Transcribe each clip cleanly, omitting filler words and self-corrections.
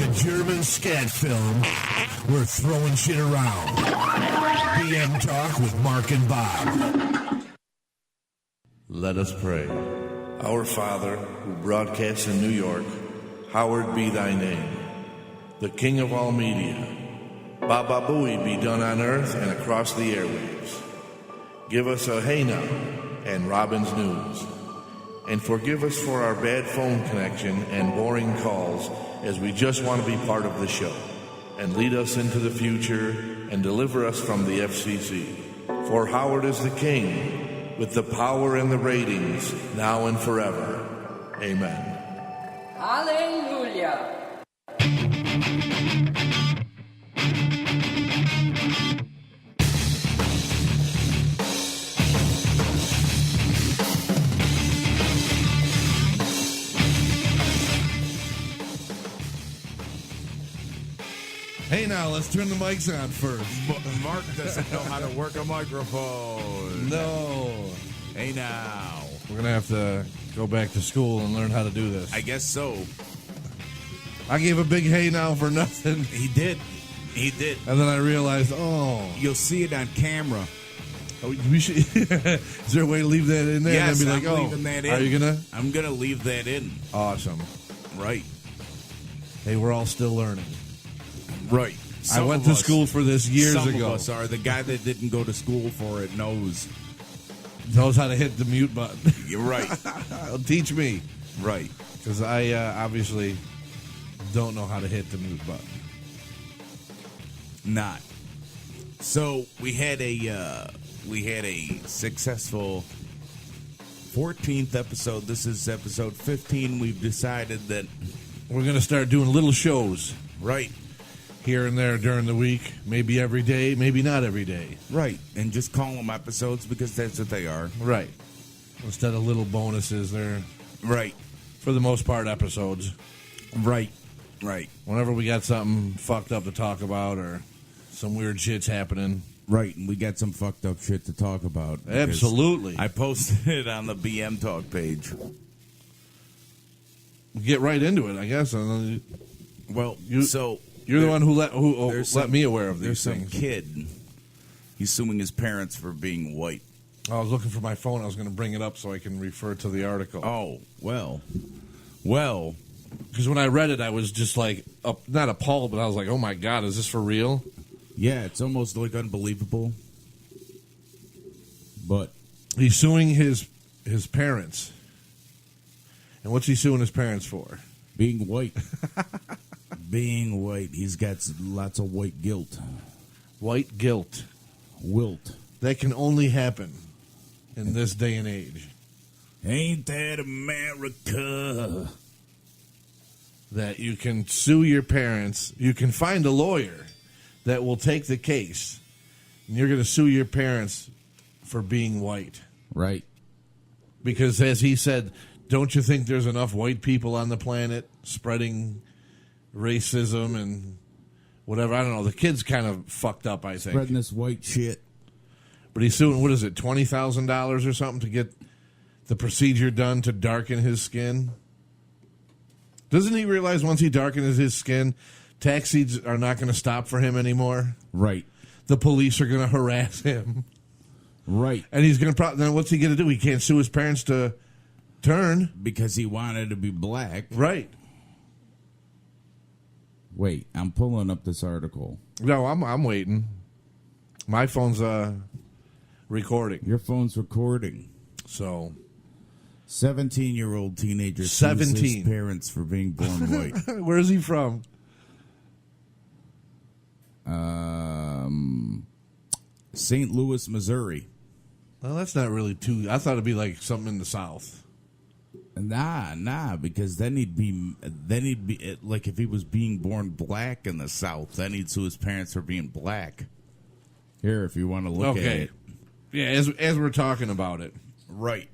a German scat film, we're throwing shit around. BM Talk with Marc and Bob. Let us pray. Our Father, who broadcasts in New York, hallowed be thy name. The King of all media, Baba Booey be done on earth and across the airwaves. Give us a hey now and Robin's News. And forgive us for our bad phone connection and boring calls, as we just want to be part of the show. And lead us into the future and deliver us from the FCC. For Howard is the king, with the power and the ratings, now and forever. Amen. Hallelujah. Hey, now, let's turn the mics on first. Mark doesn't know how to work a microphone. No. Hey, now. We're going to have to go back to school and learn how to do this. I guess so. I gave a big hey now for nothing. He did. He did. And then I realized, oh. You'll see it on camera. We should. Is there a way to leave that in there? Yes, and then I'm be like, leaving that in. Are you going to? I'm going to leave that in. Awesome. Right. Hey, we're all still learning. Right. I went to school for this years ago. Some of us are. The guy that didn't go to school for it knows. Knows how to hit the mute button. You're right. Teach me. Right. Because I obviously don't know how to hit the mute button. Not. So we had a successful 14th episode. This is episode 15. We've decided that we're going to start doing little shows. Right. Here and there during the week. Maybe every day, maybe not every day. Right. And just call them episodes because that's what they are. Right. Instead of little bonuses, they're... Right. For the most part, episodes. Right. Right. Whenever we got something fucked up to talk about or some weird shit's happening. Right. And we got some fucked up shit to talk about. Absolutely. I posted it on the BM Talk page. Get right into it, I guess. Well, you're the one who let me aware of these things. There's some kid. He's suing his parents for being white. I was looking for my phone. I was going to bring it up so I can refer to the article. Oh, well. Because when I read it, I was just like, not appalled, but I was like, oh my God, is this for real? Yeah, it's almost like unbelievable. But he's suing his parents. And what's he suing his parents for? Being white. Being white. He's got lots of white guilt. White guilt. Wilt. That can only happen in this day and age. Ain't that America? That you can sue your parents. You can find a lawyer that will take the case. And you're going to sue your parents for being white. Right. Because as he said, don't you think there's enough white people on the planet spreading racism and whatever? I don't know. The kid's kind of fucked up, I think. Spreading this white shit. But he's suing, what is it, $20,000 or something to get the procedure done to darken his skin? Doesn't he realize once he darkens his skin, taxis are not going to stop for him anymore? Right. The police are going to harass him. Right. And he's going to then what's he going to do? He can't sue his parents to turn. Because he wanted to be black. Right. Wait, I'm pulling up this article. No, I'm waiting. My phone's recording. Your phone's recording. So 17-year-old teenager sues his parents for being born white. Where is he from? St. Louis, Missouri. Well, that's not really too... I thought it'd be like something in the South. Nah, because then he'd be like if he was being born black in the South, then he'd sue his parents for being black. Here, if you want to look at it. Yeah, as we're talking about it. Right.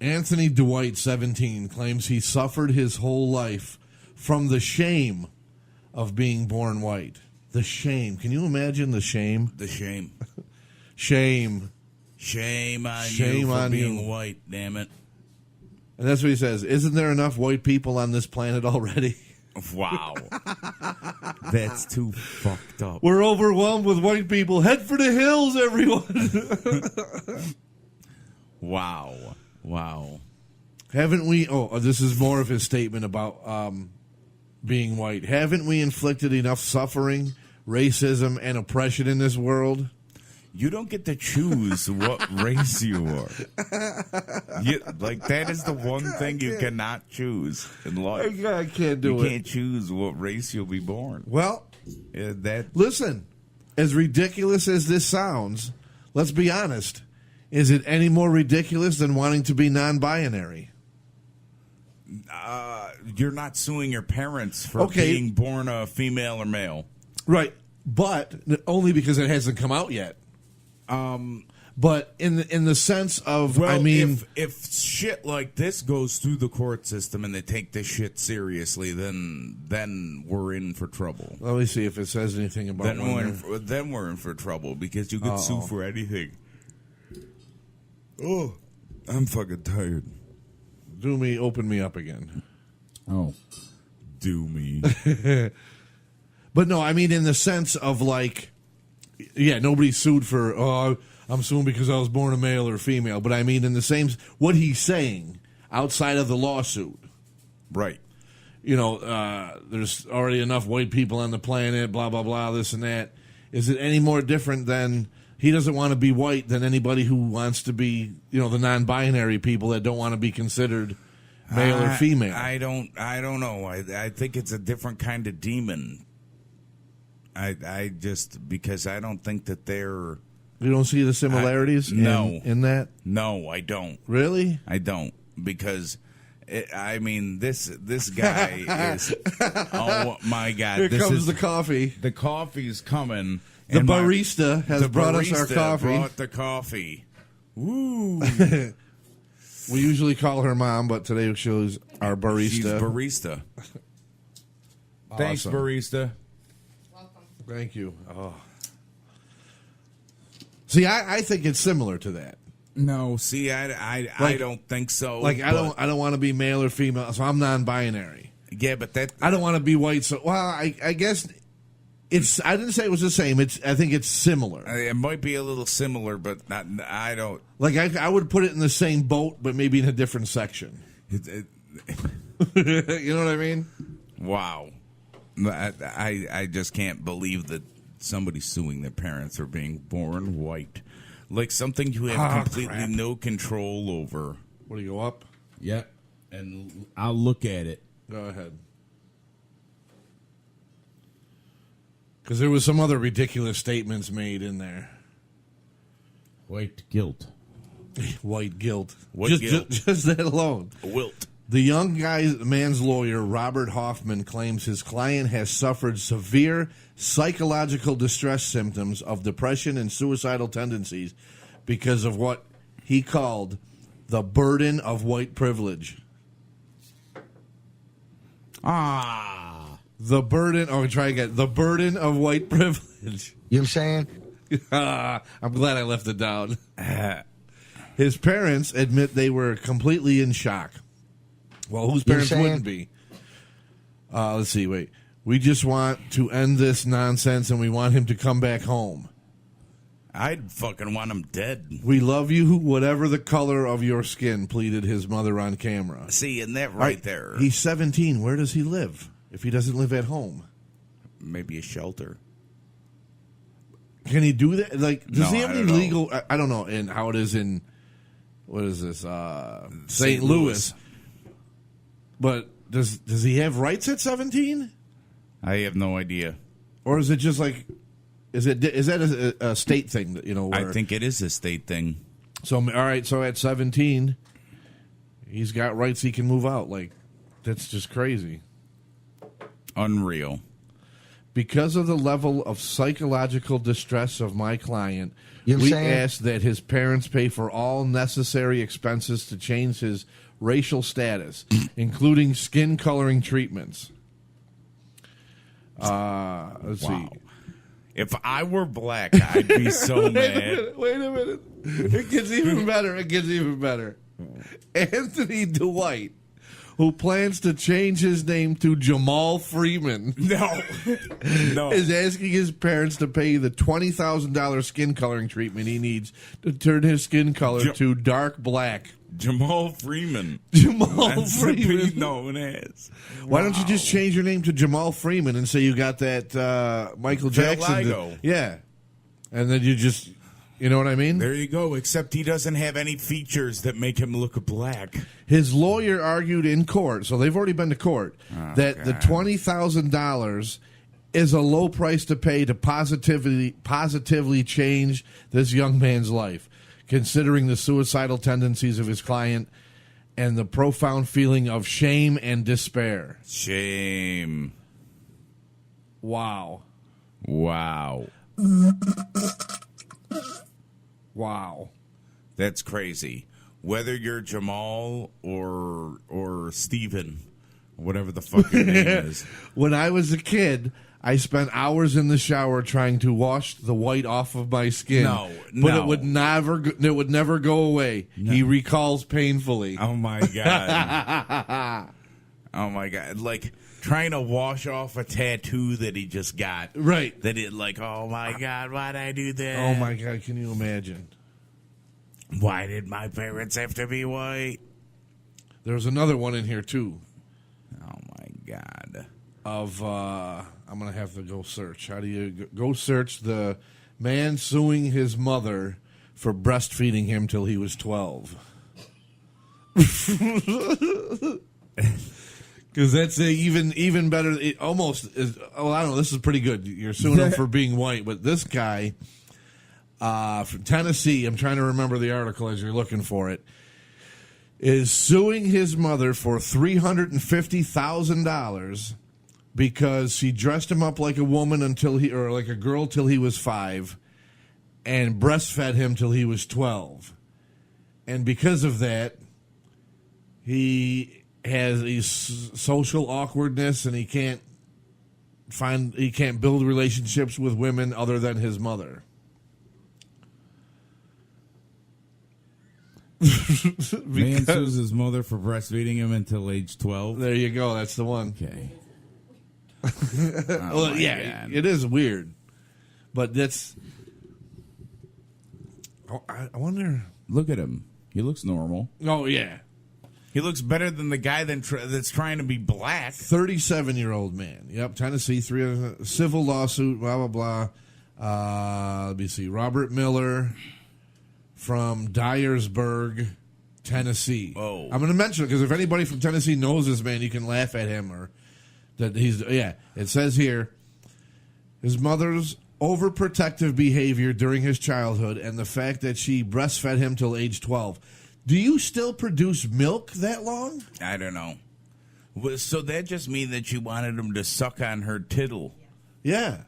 Anthony Dwight, 17, claims he suffered his whole life from the shame of being born white. The shame. Can you imagine the shame? The shame. Shame. Shame on you for being white, damn it. And that's what he says. Isn't there enough white people on this planet already? Wow. That's too fucked up. We're overwhelmed with white people. Head for the hills, everyone. Wow. Haven't we? Oh, this is more of his statement about being white. Haven't we inflicted enough suffering, racism, and oppression in this world? You don't get to choose what race you are. That is the one thing you cannot choose in life. I can't do it. You can't choose what race you'll be born. Well, listen, as ridiculous as this sounds, let's be honest. Is it any more ridiculous than wanting to be non-binary? You're not suing your parents for being born a female or male. Right, but only because it hasn't come out yet. But in the sense of, if shit like this goes through the court system and they take this shit seriously, then we're in for trouble. Let me see if it says anything about. Then we're in for trouble because you could sue for anything. Oh, I'm fucking tired. Open me up again. Oh, do me. But no, I mean in the sense of like. Yeah, nobody sued for, I'm suing because I was born a male or female. But I mean, in the same, what he's saying outside of the lawsuit. Right. There's already enough white people on the planet, blah, blah, blah, this and that. Is it any more different than he doesn't want to be white than anybody who wants to be, the non-binary people that don't want to be considered male or female? I don't know. I think it's a different kind of demon. I just, because I don't think that they're... You don't see the similarities in that? No, I don't. Really? I don't. Because, this guy is... Oh, my God. Here comes the coffee. The coffee's coming. The barista has brought us our coffee. Brought the coffee. Woo! We usually call her mom, but today she was our barista. She's barista. Thanks, Awesome. barista. Thank you. Oh. See, I think it's similar to that. No, see, I don't think so. Like I don't want to be male or female, so I'm non-binary. Yeah, but that I don't want to be white. So I guess it's. I didn't say it was the same. I think it's similar. It might be a little similar, but not. I don't. Like I would put it in the same boat, but maybe in a different section. You know what I mean? Wow. I just can't believe that somebody's suing their parents for being born white. Like something you have completely no control over. What do you go up? Yep. And I'll look at it. Go ahead. Because there was some other ridiculous statements made in there. White guilt. White guilt. White guilt. Just that alone. Wilt. The young man's lawyer, Robert Hoffman, claims his client has suffered severe psychological distress symptoms of depression and suicidal tendencies because of what he called the burden of white privilege. The burden, try again. The burden of white privilege. You know what I'm saying? I'm glad I left it down. His parents admit they were completely in shock. Well, whose parents wouldn't be? Let's see, wait. We just want to end this nonsense and we want him to come back home. I'd fucking want him dead. We love you, whatever the color of your skin, pleaded his mother on camera. See, and that right there. He's 17. Where does he live if he doesn't live at home? Maybe a shelter. Can he do that? Like, does he have any legal... I don't know and how it is in... What is this? St. Louis. But does he have rights at 17? I have no idea. Or is it just like, is that a state thing that I think it is a state thing. So all right, so at 17, he's got rights. He can move out. Like that's just crazy, unreal. Because of the level of psychological distress of my client, we ask that his parents pay for all necessary expenses to change his racial status, including skin coloring treatments. Let's see. If I were black, I'd be so mad. Wait a minute. It gets even better. Anthony Dwight, who plans to change his name to Jamal Freeman, No. is asking his parents to pay the $20,000 skin coloring treatment he needs to turn his skin color to dark black. Jamal Freeman. Jamal That's Freeman. what he's known as. Why don't you just change your name to Jamal Freeman and say you got that Michael Jackson? Vitiligo. Yeah. And then you just, you know what I mean? There you go, except he doesn't have any features that make him look black. His lawyer argued in court, so they've already been to court, that the $20,000 is a low price to pay to positively change this young man's life, considering the suicidal tendencies of his client and the profound feeling of shame and despair. Shame. Wow. Wow. Wow. That's crazy. Whether you're Jamal or Steven, whatever the fuck your name is. When I was a kid, I spent hours in the shower trying to wash the white off of my skin. But it would never go away. No. He recalls painfully. Oh my god. Oh my god. Like trying to wash off a tattoo that he just got. Right. That it like, oh my god, why'd I do that? Oh my god, can you imagine? Why did my parents have to be white? There's another one in here too. Oh my god. I'm gonna have to go search. How do you go search the man suing his mother for breastfeeding him till he was 12? Because that's even better. It almost is. Oh, I don't know. This is pretty good. You're suing him for being white, but this guy from Tennessee, I'm trying to remember the article as you're looking for it, is suing his mother for $350,000 because she dressed him up like a woman or like a girl till he was 5, and breastfed him till he was 12, and because of that, he has a social awkwardness, and he can't build relationships with women other than his mother. Man sues his mother for breastfeeding him until age 12. There you go. That's the one. Okay. Well, yeah, God. It is weird, but that's. I wonder. Look at him. He looks normal. Oh yeah. He looks better than the guy that's trying to be black. 37-year-old man. Yep, Tennessee, civil lawsuit, blah, blah, blah. Let me see. Robert Miller from Dyersburg, Tennessee. Oh. I'm going to mention it because if anybody from Tennessee knows this man, you can laugh at him or that he's, yeah. It says here, his mother's overprotective behavior during his childhood and the fact that she breastfed him till age 12. Do you still produce milk that long? I don't know. So that just means that you wanted him to suck on her tittle. Yeah,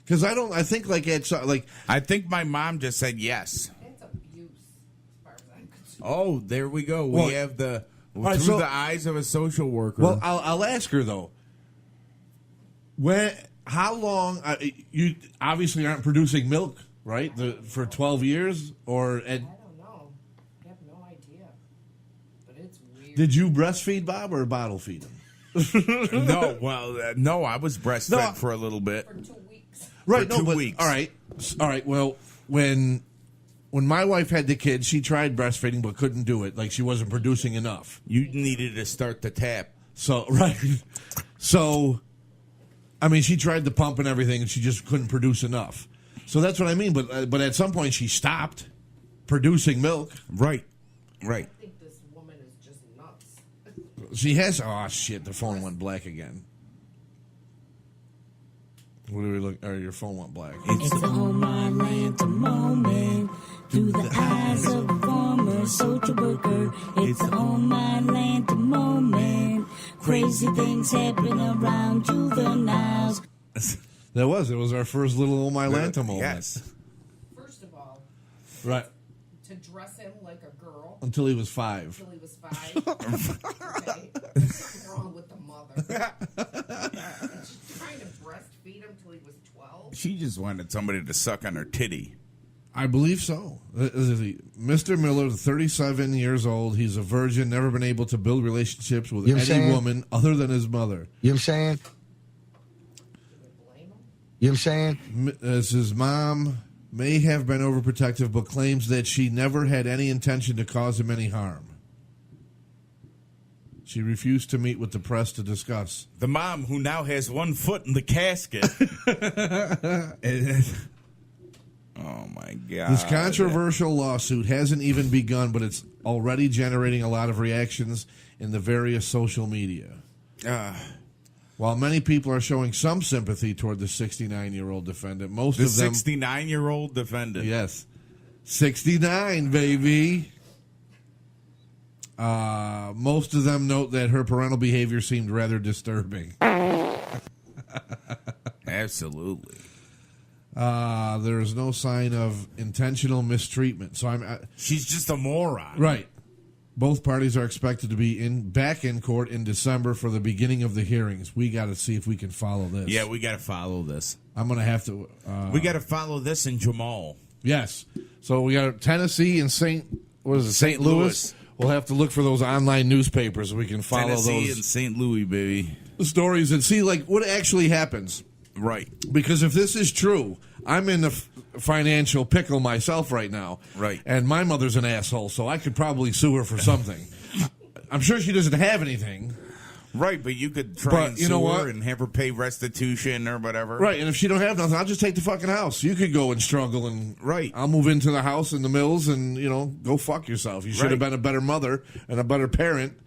because I think like it's like I think my mom just said yes. That's abuse, as far as I'm concerned. Oh, there we go. We have the through the eyes of a social worker. Well, I'll ask her though. How long? You obviously aren't producing milk, right? For 12 years, or I don't know. I have no idea. But it's weird. Did you breastfeed Bob or bottle feed him? No, well, no, I was breastfed for a little bit. For 2 weeks. Right, For 2 weeks. All right. Well, when my wife had the kids, she tried breastfeeding but couldn't do it. Like she wasn't producing enough. You needed to start the tap. So right, so I mean, she tried the pump and everything, and she just couldn't produce enough. So that's what I mean. But at some point, she stopped producing milk. Right. I think this woman is just nuts. She has. Oh shit! The phone went black again. What do we look? Oh, your phone went black. It's on my land the moment through the eyes of a former social worker. It's on my land the moment. Crazy things happen around juveniles. It was our first little Oh My Lanta moment. Yes. First of all, Right. to dress him like a girl Until he was 5. until he was 5. Okay. There's something wrong with the mother. And she's trying to breastfeed him till he was 12. She just wanted somebody to suck on her titty. I believe so. Mr. Miller, 37 years old. He's a virgin, never been able to build relationships with any woman other than his mother. You know what I'm saying? You know what I'm saying? As his mom may have been overprotective, but claims that she never had any intention to cause him any harm. She refused to meet with the press to discuss. The mom who now has one foot in the casket. Oh, my God. This controversial lawsuit hasn't even begun, but it's already generating a lot of reactions in the various social media. While many people are showing some sympathy toward the 69-year-old defendant, most of them... 69-year-old defendant. Yes. 69, baby. Most of them note that her parental behavior seemed rather disturbing. Absolutely. There is no sign of intentional mistreatment. So she's just a moron. Right. Both parties are expected to be back in court in December for the beginning of the hearings. We got to see if we can follow this. Yeah, we got to follow this. I'm going to have to. We got to follow this in Jamal. Yes. So we got Tennessee and St. Louis. We'll have to look for those online newspapers so we can follow Tennessee those and St. Louis, baby. stories and see like what actually happens. Right. Because if this is true, I'm in the financial pickle myself right now. Right. And my mother's an asshole, so I could probably sue her for something. I'm sure she doesn't have anything. Right, but you could try and sue her and have her pay restitution or whatever. Right, and if she don't have nothing, I'll just take the fucking house. You could go and struggle and I'll move into the house in the mills and, go fuck yourself. You should have been a better mother and a better parent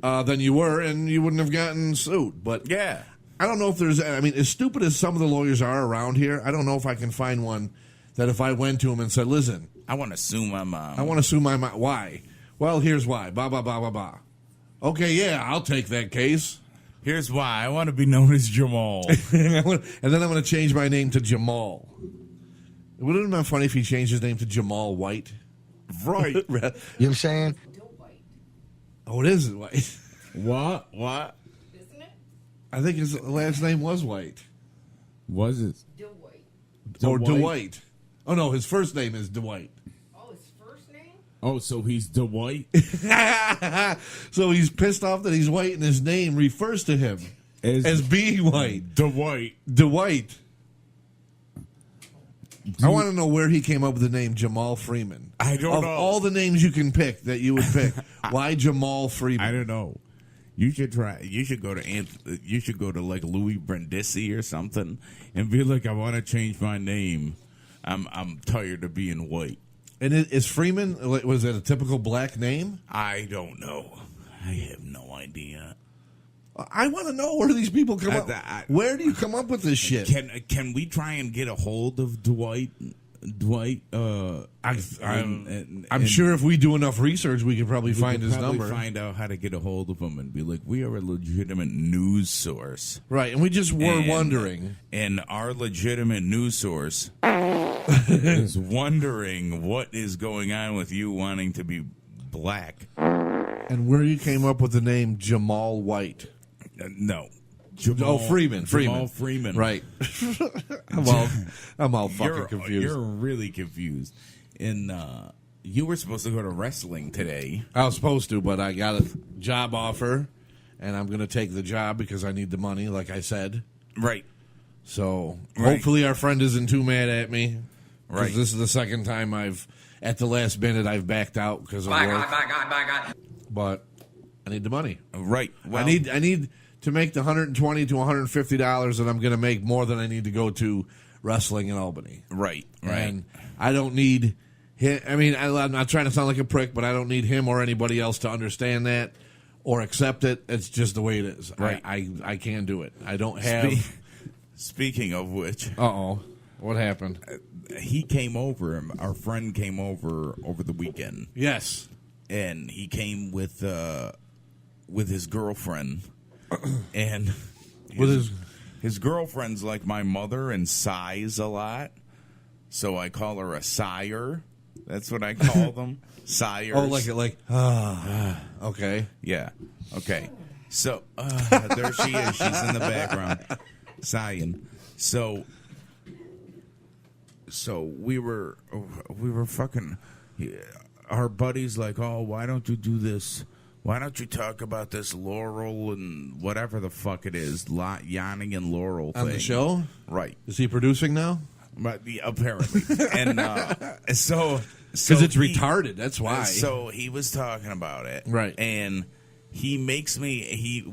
than you were, and you wouldn't have gotten sued. But yeah. I don't know if there's, as stupid as some of the lawyers are around here, I don't know if I can find one that if I went to him and said, listen, I want to sue my mom. I want to sue my mom. Why? Well, here's why. Blah, blah, blah, blah, blah. Okay, yeah, I'll take that case. Here's why. I want to be known as Jamal. And then I'm going to change my name to Jamal. Wouldn't it have been funny if he changed his name to Jamal White? Right. You know what I'm saying? Oh, it is White. What? Isn't it? I think his last name was White. Was it? Dwight. Or Dwight. Oh, no, his first name is Dwight. Oh, his first name? Oh, so he's Dwight? So he's pissed off that he's white and his name refers to him as being white. Dwight. I want to know where he came up with the name Jamal Freeman. I don't know. Of all the names you can pick that you would pick, why Jamal Freeman? I don't know. You should try. You should go to like Louis Brindisi or something, and be like, I want to change my name. I'm tired of being white. And is Freeman, was it a typical black name? I don't know. I have no idea. I want to know where these people come up. Where do you come up with this shit? Can we try and get a hold of Dwight? I'm sure if we do enough research, we could probably find his number. Find out how to get a hold of him and be like, we are a legitimate news source. Right, and we just were wondering. And our legitimate news source is wondering what is going on with you wanting to be black. And where you came up with the name Jamal White. No. Freeman. Jamal Freeman. Right. I'm all fucking confused. You're really confused. And you were supposed to go to wrestling today. I was supposed to, but I got a job offer, and I'm going to take the job because I need the money, like I said. Right. So hopefully our friend isn't too mad at me. Right. This is the second time at the last minute, I've backed out because of work. My God. But I need the money. Right. Well, I need to make the $120 to $150 that I'm going to make more than I need to go to wrestling in Albany. Right. And I don't need him. I'm not trying to sound like a prick, but I don't need him or anybody else to understand that or accept it. It's just the way it is. Right. I can't do it. I don't have. Speaking of which. Uh-oh. What happened? He came over. Our friend came over the weekend. Yes. And he came with his girlfriend. And his girlfriend's like my mother and sighs a lot. So I call her a sigher. That's what I call them. Sighers. Oh, okay. Yeah. Okay. So there she is. She's in the background sighing. So so we were fucking. Our buddy's like, oh, why don't you do this? Why don't you talk about this Laurel and whatever the fuck it is, Yanni and Laurel thing On the show? Right. Is he producing now? But apparently, and so Because it's retarded. That's why. So he was talking about it, right? And he makes me.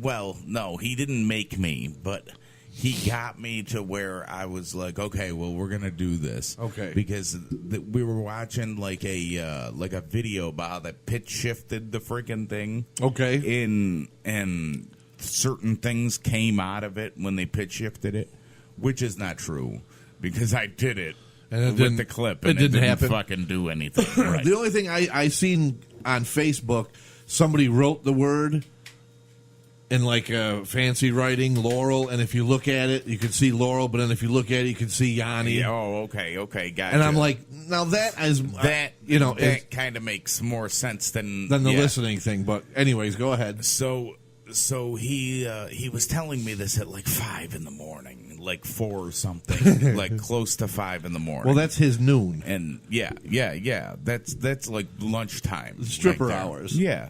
No, he didn't make me, but he got me to where I was like, okay, well, we're gonna do this, okay? Because we were watching like a video about how that pitch shifted the freaking thing, okay? And certain things came out of it when they pitch shifted it, which is not true. Because I did it, and with the clip, and it didn't happen. Fucking do anything. Right. The only thing I seen on Facebook, somebody wrote the word in like fancy writing, Laurel, and if you look at it, you can see Laurel, but then if you look at it, you can see Yanni. Yeah, okay, gotcha. And I'm like, now that is that that kind of makes more sense than the listening thing. But anyways, go ahead. So he was telling me this at like 5 in the morning, like 4 or something, like close to 5 in the morning. Well, that's his noon, and yeah. That's like lunchtime, stripper right hours. Yeah.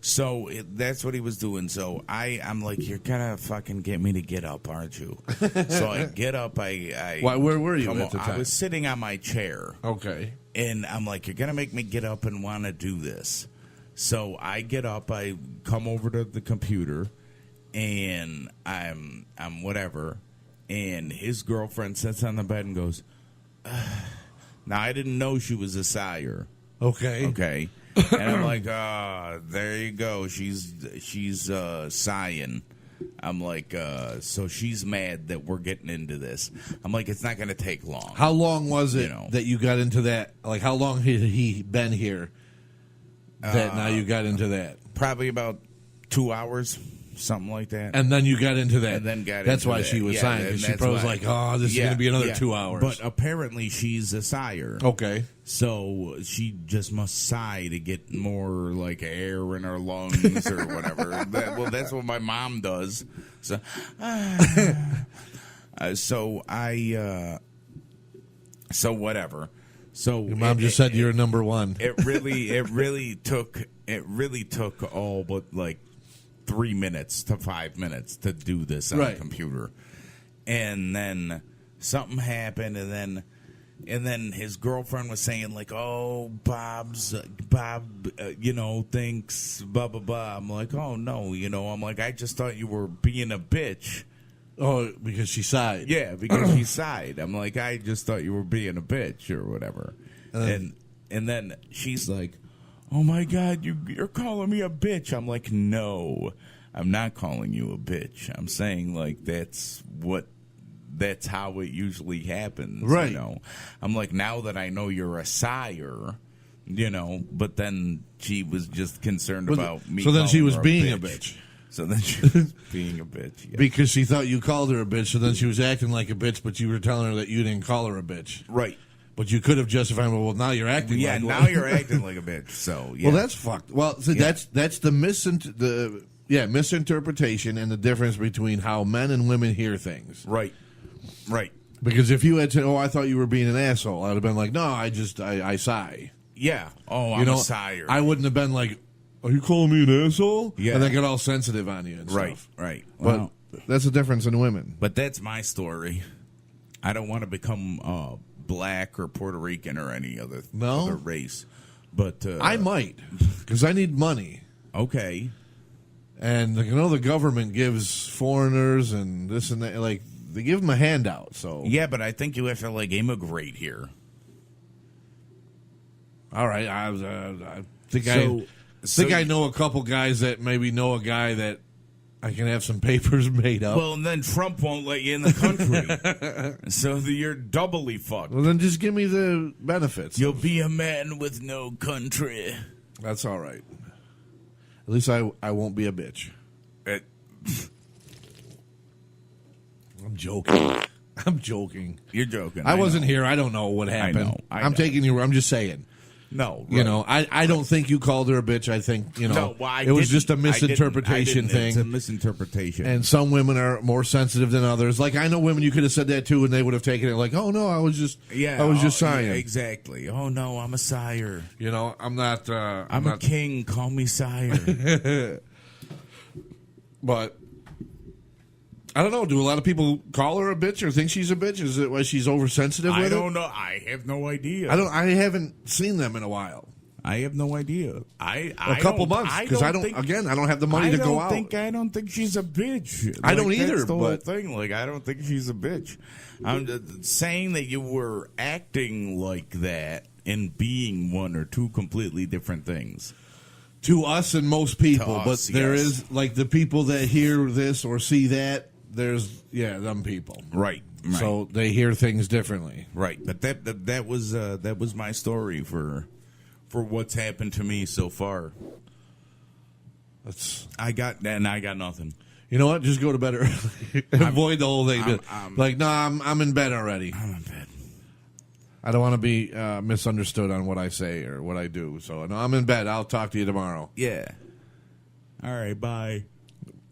So that's what he was doing. So I'm like, you're gonna fucking get me to get up, aren't you? So I get up. Why? Where were you at the time? I was sitting on my chair. Okay. And I'm like, you're gonna make me get up and want to do this. So I get up, I come over to the computer, and I'm whatever, and his girlfriend sits on the bed and goes, now I didn't know she was a sire. Okay. And I'm like, there you go, she's sighing. I'm like, so she's mad that we're getting into this. I'm like, it's not going to take long. How long was it that you got into that? Like, how long had he been here? That now you got into that? Probably about 2 hours, something like that. And then you got into that. And then got that's into why that. she was signed. Because she probably was like, oh, this is going to be another 2 hours. But apparently she's a sire. Okay. So she just must sigh to get more like air in her lungs or whatever. That's what my mom does. So, so whatever. So your mom just said you're number one. It really took all but like 3 minutes to 5 minutes to do this on the computer, and then something happened, and then his girlfriend was saying like, "Oh, Bob, thinks blah blah blah." I'm like, "Oh no, I'm like, I just thought you were being a bitch." Oh, because she sighed. Yeah, because she sighed. I'm like, I just thought you were being a bitch or whatever. And then she's like, oh my God, you're calling me a bitch. I'm like, no, I'm not calling you a bitch. I'm saying like that's how it usually happens. Right. I'm like, now that I know you're a sire, but then she was just concerned about me. So then she was her being a bitch. So then she was being a bitch. Yeah. Because she thought you called her a bitch, so then she was acting like a bitch, but you were telling her that you didn't call her a bitch. Right. But you could have justified, well, now you're acting like one. now you're acting like a bitch. So, yeah. Well, that's fucked. Well, see, that's the misinterpretation and the difference between how men and women hear things. Right. Because if you had said, oh, I thought you were being an asshole, I'd have been like, no, I sigh. Yeah. Oh, I'm a sire. I wouldn't have been like, are you calling me an asshole? Yeah. And then get all sensitive on you and stuff. Right. But that's the difference in women. But that's my story. I don't want to become black or Puerto Rican or any other race. But I might, because I need money. Okay. And the government gives foreigners and this and that, like, they give them a handout. So yeah, but I think you have to like immigrate here. All right, I think I know a couple guys that maybe know a guy that I can have some papers made up. Well, and then Trump won't let you in the country. So you're doubly fucked. Well, then just give me the benefits. You'll be a man with no country. That's all right. At least I won't be a bitch. I'm joking. You're joking. I wasn't here. I don't know what happened. I know. I'm taking you. I'm just saying. No, You right. know, I don't think you called her a bitch. I think, you know, No, well, I it was didn't. just a I didn't. misinterpretation thing. It's a misinterpretation. And some women are more sensitive than others. Like, I know women you could have said that to, and they would have taken it like, oh no, I was just sighing. Yeah, exactly. Oh no, I'm a sire. You know, I'm not. I'm a king. Call me sire. But I don't know. Do a lot of people call her a bitch or think she's a bitch? Is it why she's oversensitive with I it? don't know. I have no idea. I haven't seen them in a while. I have no idea. A couple months because I don't have the money to go out. I don't think she's a bitch. I don't either. That's the whole but thing. Like, I don't think she's a bitch. I'm just saying that you were acting like that and being one or two completely different things. to us and most people, To but us, there yes. is like the people that hear this or see that. There's them people, Right. So they hear things differently, Right, but that was my story for what's happened to me so far. I got nothing. You know what? Just go to bed early. Avoid the whole thing. I'm in bed already. I'm in bed. I don't want to be misunderstood on what I say or what I do. So no, I'm in bed. I'll talk to you tomorrow. Yeah. All right. Bye.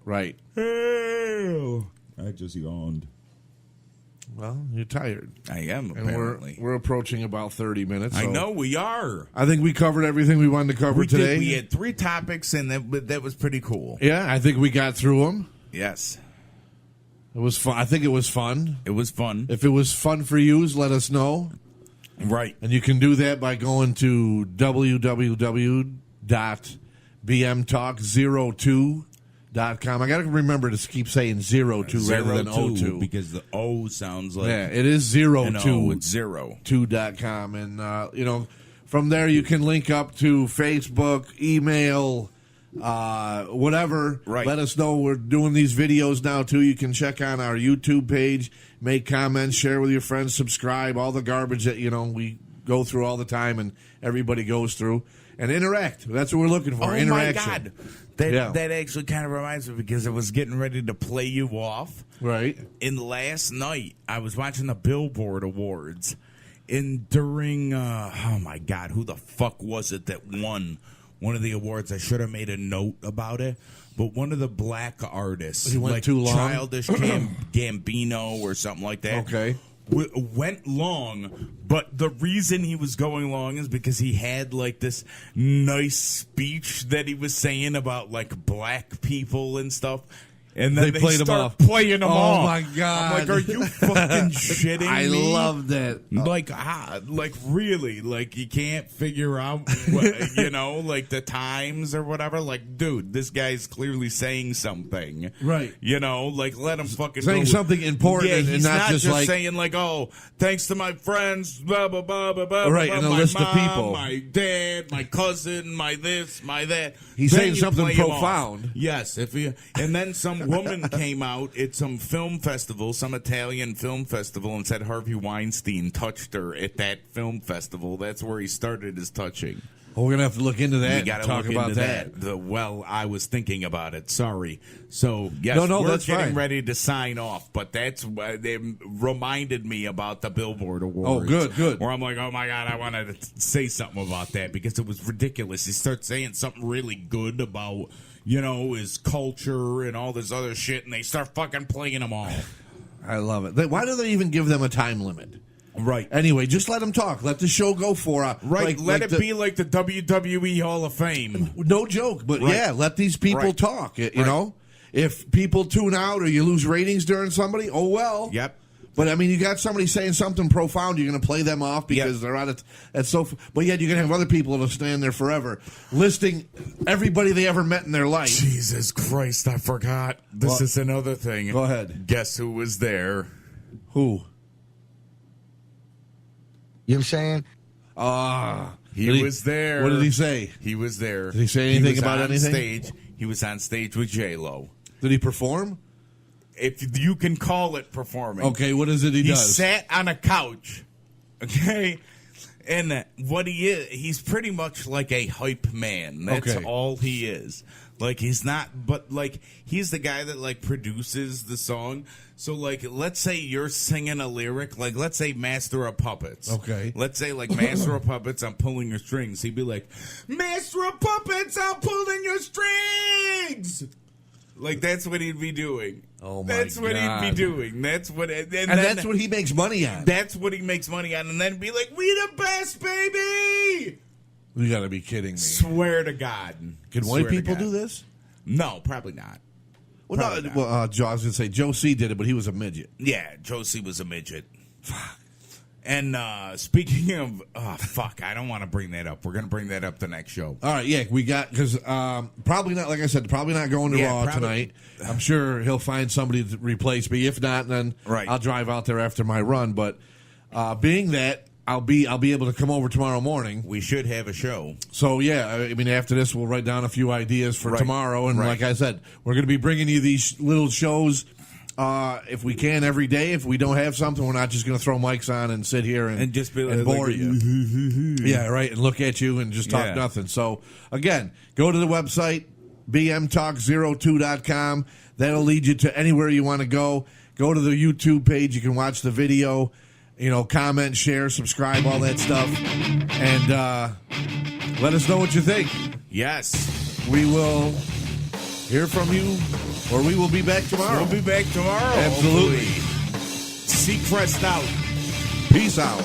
Right. I just yawned. Well, you're tired. I am, And apparently. we're approaching about 30 minutes. I so know we are. I think we covered everything we wanted to cover today. We had 3 topics, and that was pretty cool. Yeah, I think we got through them. Yes. It was fun. I think it was fun. It was fun. If it was fun for you, let us know. Right. And you can do that by going to www.bmtalk02.com. I got to remember to keep saying 02 rather than 02. Because the O sounds like... Yeah, it is 02. It's 0. 2.com. And, from there you can link up to Facebook, email, whatever. Right. Let us know. We're doing these videos now, too. You can check on our YouTube page, make comments, share with your friends, subscribe, all the garbage that, we go through all the time and everybody goes through. And interact. That's what we're looking for. Interaction. My God. That actually kind of reminds me because I was getting ready to play you off. Right. And last night, I was watching the Billboard Awards. And during, oh my God, who the fuck was it that won one of the awards? I should have made a note about it. But one of the black artists, He went like too long? Childish Gambino or something like that. Okay. Went long, but the reason he was going long is because he had like this nice speech that he was saying about like black people and stuff. And then they played him start off. playing them off. Oh my God! I'm like, are you fucking shitting I me? love that. Like really, like you can't figure out, like the times or whatever. Like, dude, this guy's clearly saying something, Right. Like let him fucking Saying go. something important and he's not just like- saying like, oh, thanks to my friends, blah blah blah blah blah. Right, blah, and a my list of mom, people. my dad, my cousin, my this, my that. He's Then saying you something play him off. profound. Yes, and then some woman came out at some film festival, some Italian film festival, and said Harvey Weinstein touched her at that film festival. That's where he started his touching. Well, we're gonna have to look into that. We got and to talk look about into that. I was thinking about it. Sorry. So yes, No, we're that's getting fine. ready to sign off. But that's why they reminded me about the Billboard Awards. Oh, good. Where I'm like, oh my God, I wanted to say something about that because it was ridiculous. He starts saying something really good about his culture and all this other shit, and they start fucking playing them all. I love it. Why do they even give them a time limit? Right. Anyway, just let them talk. Let the show go for Right. Let it be like the WWE Hall of Fame. No joke, but Right. yeah, let these people Right. talk. You know, if people tune out or you lose ratings during somebody, oh well. Yep. But I mean, you got somebody saying something profound, you're going to play them off because they're on it. That's so. But yet, you're going to have other people that'll stand there forever, listing everybody they ever met in their life. Jesus Christ, I forgot. This What? is another thing. Go ahead. Guess who was there? Who? You know what I'm saying? He was there. What did he say? He was there. Did he say anything was about on anything? Stage. He was on stage with J-Lo. Did he perform? If you can call it performing. Okay, what is it he does? Sat on a couch. Okay? And what he is, he's pretty much like a hype man. That's Okay. all he is. Like, he's not, but, like, he's the guy that, like, produces the song. So, like, let's say you're singing a lyric, like, let's say Master of Puppets. Okay. Let's say, like, Master of Puppets, I'm pulling your strings. He'd be like, Master of Puppets, I'm pulling your strings! Like, that's what he'd be doing. Oh, my That's what God. he'd be doing. That's what, and that's what he makes money on. That's what he makes money on. And then be like, we the best, baby! You got to be kidding me. Swear to God. Can Swear white to people God. do this? No, probably not. Well, Probably no, not. well I was going to say Joe C. did it, but he was a midget. Yeah, Josie was a midget. And speaking of, I don't want to bring that up. We're going to bring that up the next show. All right, yeah, we got, because probably not, like I said, probably not going to Yeah, Raw probably- tonight. I'm sure he'll find somebody to replace me. If not, then Right. I'll drive out there after my run. But being that, I'll be able to come over tomorrow morning. We should have a show. So, yeah, I mean, after this, we'll write down a few ideas for Right. tomorrow. And Right. like I said, we're going to be bringing you these little shows if we can every day. If we don't have something, we're not just going to throw mics on and sit here and just be and bore you. Yeah, right, and look at you and just talk Yeah. nothing. So, again, go to the website, bmtalk02.com. That'll lead you to anywhere you want to go. Go to the YouTube page. You can watch the video, comment, share, subscribe, all that stuff. And let us know what you think. Yes. We will hear from you, or we will be back tomorrow. We'll be back tomorrow. Absolutely. Hopefully. Seacrest out. Peace out.